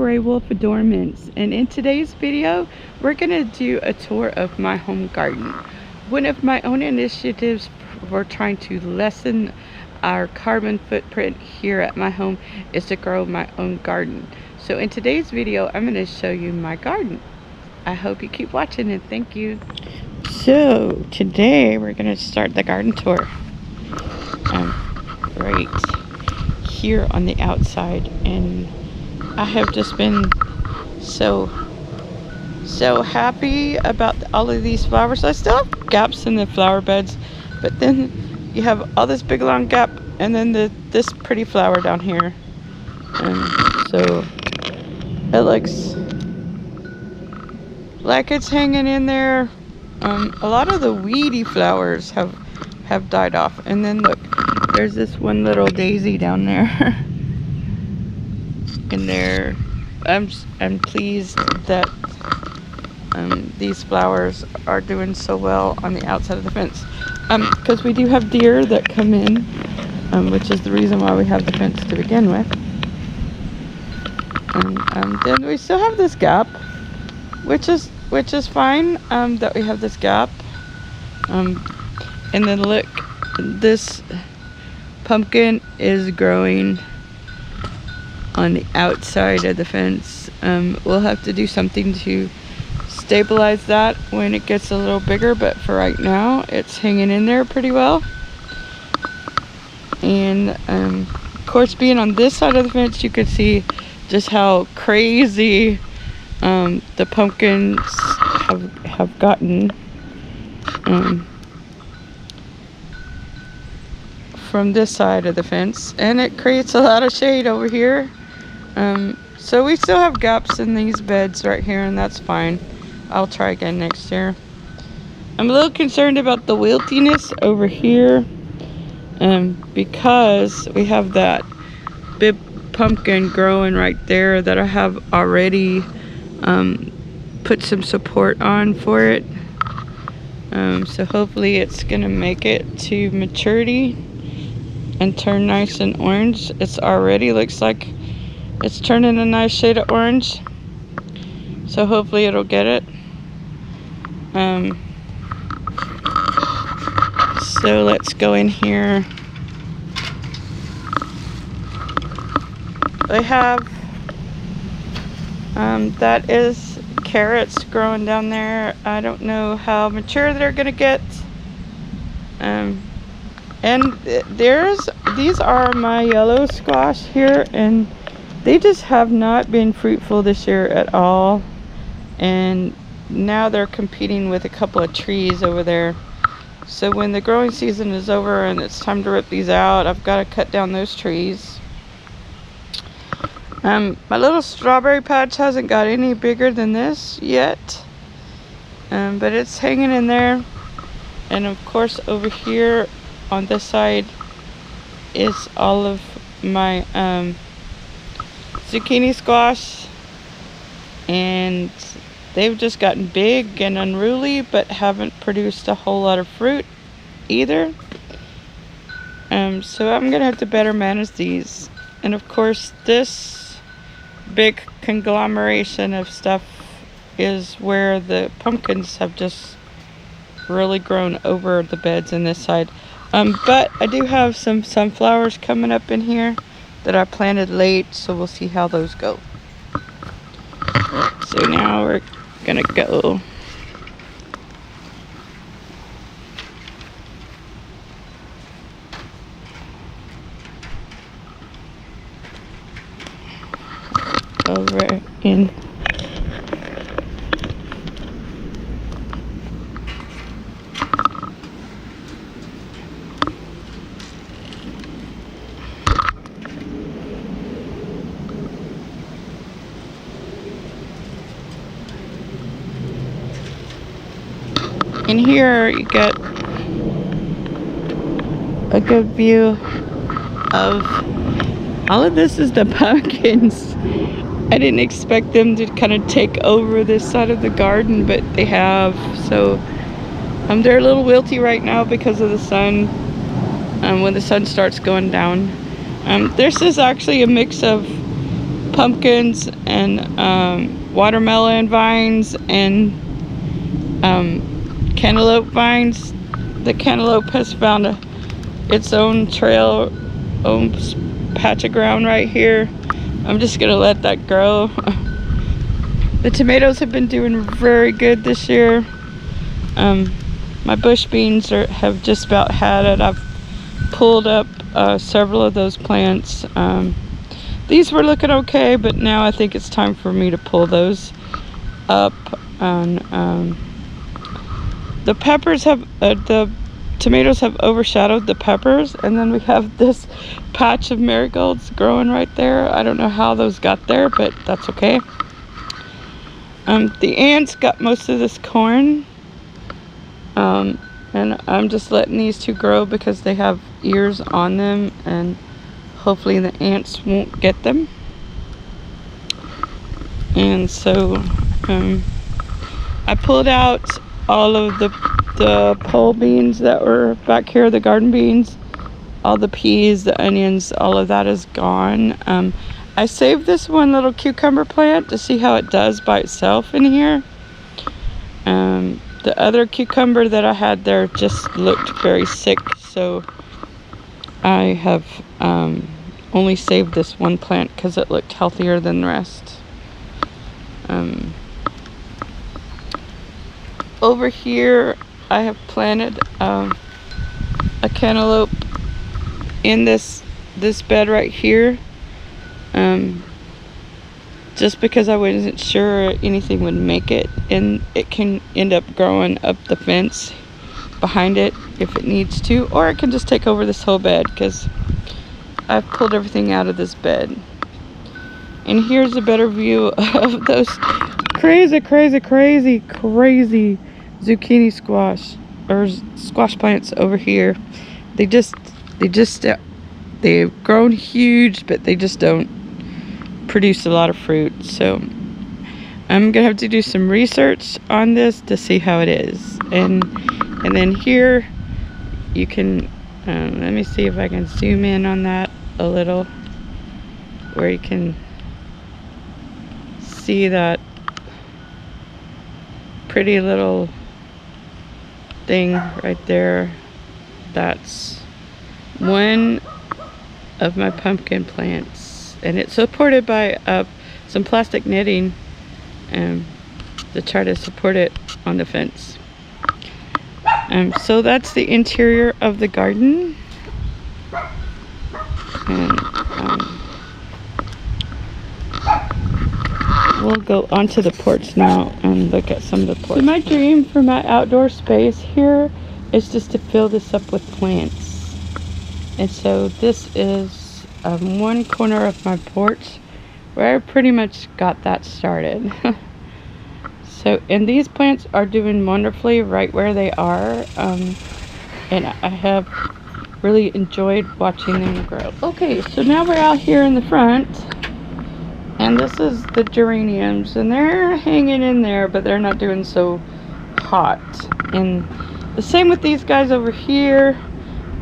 gray wolf adornments, and in today's video we're going to do a tour of my home garden. One of my own initiatives for trying to lessen our carbon footprint here at my home is to grow my own garden. So in today's video I'm going to show you my garden. I hope you keep watching and thank you. So today we're going to start the garden tour right here on the outside, and I have just been so happy about all of these flowers. I still have gaps in the flower beds, but then you have all this big long gap and then this pretty flower down here, and so it looks like it's hanging in there. A lot of the weedy flowers have died off, and then look, there's this one little daisy down there. And there, I'm pleased that these flowers are doing so well on the outside of the fence, because we do have deer that come in, which is the reason why we have the fence to begin with. And then we still have this gap, which is fine, that we have this gap. And then look, this pumpkin is growing on the outside of the fence. We'll have to do something to stabilize that when it gets a little bigger, but for right now it's hanging in there pretty well. And of course, being on this side of the fence, you could see just how crazy the pumpkins have gotten from this side of the fence, and it creates a lot of shade over here. So we still have gaps in these beds right here, and that's fine. I'll try again next year. I'm a little concerned about the wiltiness over here, because we have that big pumpkin growing right there that I have already put some support on for it. So hopefully it's gonna make it to maturity and turn nice and orange. It's already looks like it's turning a nice shade of orange, so hopefully it'll get it. So let's go in here. I have that is carrots growing down there. I don't know how mature they're gonna get. And these are my yellow squash here, and they just have not been fruitful this year at all. And now they're competing with a couple of trees over there. So when the growing season is over and it's time to rip these out, I've got to cut down those trees. My little strawberry patch hasn't got any bigger than this yet, but it's hanging in there. And of course over here on this side is all of my zucchini squash, and they've just gotten big and unruly but haven't produced a whole lot of fruit either. So I'm gonna have to better manage these. And of course this big conglomeration of stuff is where the pumpkins have just really grown over the beds in this side. But I do have some sunflowers coming up in here that I planted late, so we'll see how those go. So now we're gonna go over in in here. You get a good view of all of this is the pumpkins. I didn't expect them to kind of take over this side of the garden, but they have. So they're a little wilty right now because of the sun. When the sun starts going down, this is actually a mix of pumpkins and watermelon vines and cantaloupe vines. The cantaloupe has found its own trail, own patch of ground right here. I'm just gonna let that grow. The tomatoes have been doing very good this year. My bush beans have just about had it. I've pulled up several of those plants. These were looking okay, but now I think it's time for me to pull those up. And the peppers have, the tomatoes have overshadowed the peppers, and then we have this patch of marigolds growing right there. I don't know how those got there, but that's okay. The ants got most of this corn, and I'm just letting these two grow because they have ears on them, and hopefully the ants won't get them. And so I pulled out all of the pole beans that were back here, the garden beans, all the peas, the onions, all of that is gone. I saved this one little cucumber plant to see how it does by itself in here. The other cucumber that I had there just looked very sick, so I have only saved this one plant because it looked healthier than the rest. Over here I have planted a cantaloupe in this bed right here, just because I wasn't sure anything would make it, and it can end up growing up the fence behind it if it needs to, or it can just take over this whole bed because I've pulled everything out of this bed. And here's a better view of those crazy zucchini squash or squash plants over here. They've grown huge, but they just don't produce a lot of fruit. So I'm gonna have to do some research on this to see how it is. And then here you can let me see if I can zoom in on that a little, where you can see that pretty little thing right there. That's one of my pumpkin plants, and it's supported by some plastic netting to try to support it on the fence. So that's the interior of the garden, and we'll go onto the porch now and look at some of the porch. So my dream for my outdoor space here is just to fill this up with plants. And so this is one corner of my porch where I pretty much got that started. So, and these plants are doing wonderfully right where they are. And I have really enjoyed watching them grow. Okay, so now we're out here in the front. And this is the geraniums, and they're hanging in there, but they're not doing so hot. And the same with these guys over here.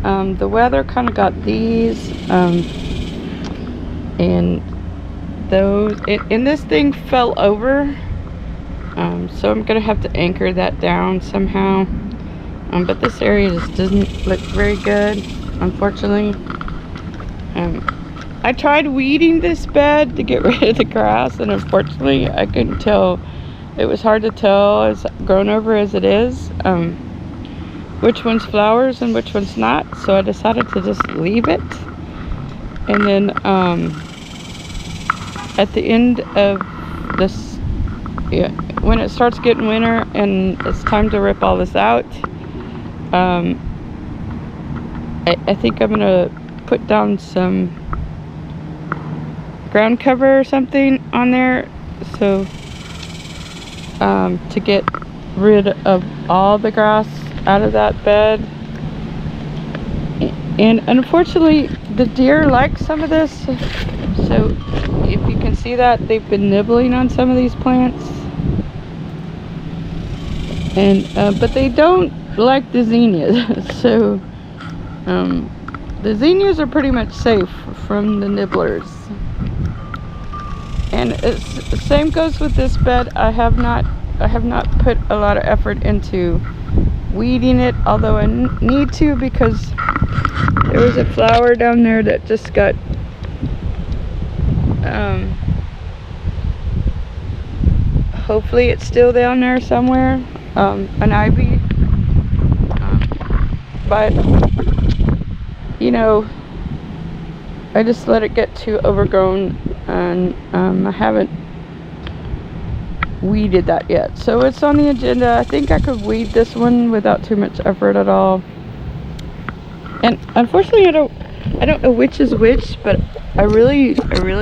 The weather kind of got these, and those, and this thing fell over, so I'm gonna have to anchor that down somehow. But this area just doesn't look very good, unfortunately. I tried weeding this bed to get rid of the grass, and unfortunately I couldn't tell. It was hard to tell, as grown over as it is, which one's flowers and which one's not. So I decided to just leave it. And then at the end of this, when it starts getting winter and it's time to rip all this out, I think I'm gonna put down some ground cover or something on there, so to get rid of all the grass out of that bed. And unfortunately the deer like some of this, so if you can see that, they've been nibbling on some of these plants. And but they don't like the zinnias. So the zinnias are pretty much safe from the nibblers. And it's same goes with this bed. I have not put a lot of effort into weeding it, although I need to, because there was a flower down there that just got hopefully it's still down there somewhere, an ivy, but you know, I just let it get too overgrown, and I haven't weeded that yet. So it's on the agenda. I think I could weed this one without too much effort at all. And unfortunately, I don't know which is which, but I really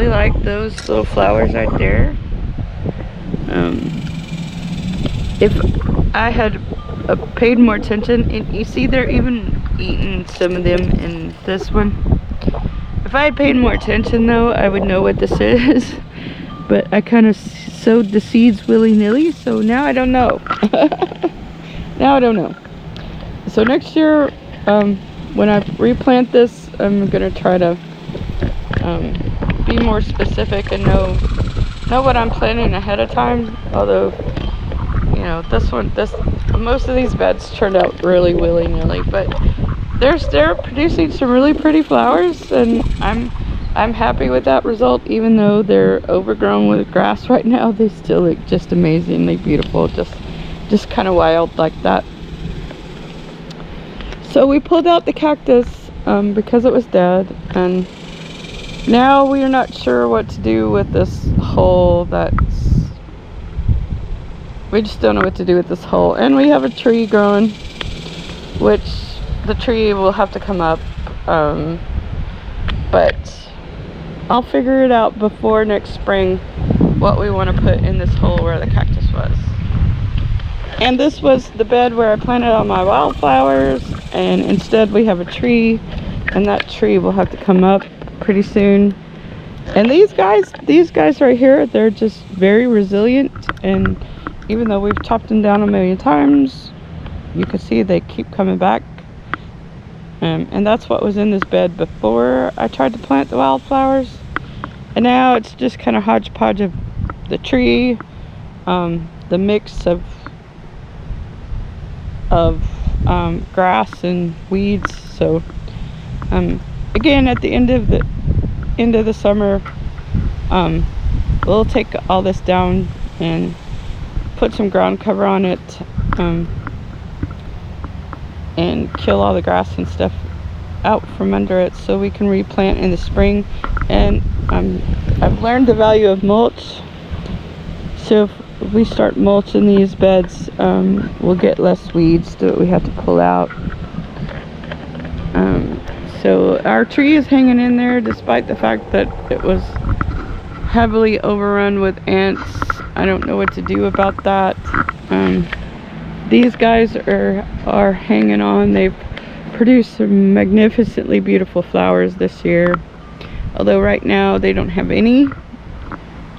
like those little flowers right there. If I had paid more attention, and you see they're even eating some of them in this one. If I had paid more attention though, I would know what this is. But I kind of sowed the seeds willy-nilly, so now I don't know. Now I don't know. So next year, when I replant this, I'm gonna try to be more specific and know what I'm planting ahead of time. Although, you know, most of these beds turned out really willy-nilly, but they're producing some really pretty flowers, and I'm happy with that result. Even though they're overgrown with grass right now, they still look just amazingly beautiful, just kind of wild like that. So we pulled out the cactus because it was dead, and now we are not sure what to do with this hole. We just don't know what to do with this hole. And we have a tree growing, which the tree will have to come up, but I'll figure it out before next spring what we want to put in this hole where the cactus was. And this was the bed where I planted all my wildflowers, and instead we have a tree, and that tree will have to come up pretty soon. And these guys right here, they're just very resilient, and even though we've chopped them down a million times, you can see they keep coming back. And that's what was in this bed before I tried to plant the wildflowers. And now it's just kind of hodgepodge of the tree, the mix of grass and weeds. So again, at the end of the summer, we'll take all this down and put some ground cover on it, and kill all the grass and stuff out from under it, so we can replant in the spring. And I've learned the value of mulch, so if we start mulching these beds, we'll get less weeds that we have to pull out. So our tree is hanging in there despite the fact that it was heavily overrun with ants. I don't know what to do about that. These guys are hanging on. They've produced some magnificently beautiful flowers this year, although right now they don't have any,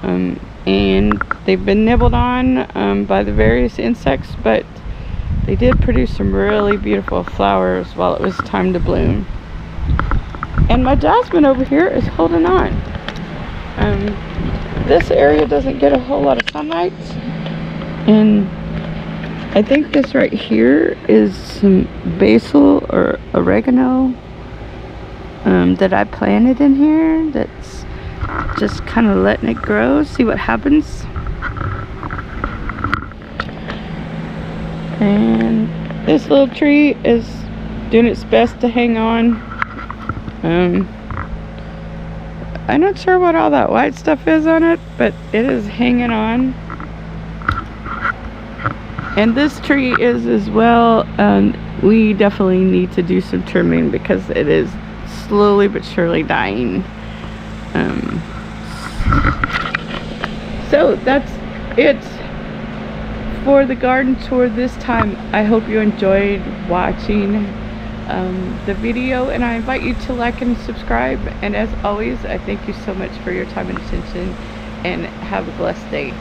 and they've been nibbled on by the various insects, but they did produce some really beautiful flowers while it was time to bloom. And my jasmine over here is holding on. This area doesn't get a whole lot of sunlight, and I think this right here is some basil or oregano that I planted in here. That's just kind of letting it grow, see what happens. And this little tree is doing its best to hang on. I'm not sure what all that white stuff is on it, but it is hanging on. And this tree is as well, and we definitely need to do some trimming because it is slowly but surely dying. So that's it for the garden tour this time. I hope you enjoyed watching the video, and I invite you to like and subscribe. And as always, I thank you so much for your time and attention, and have a blessed day.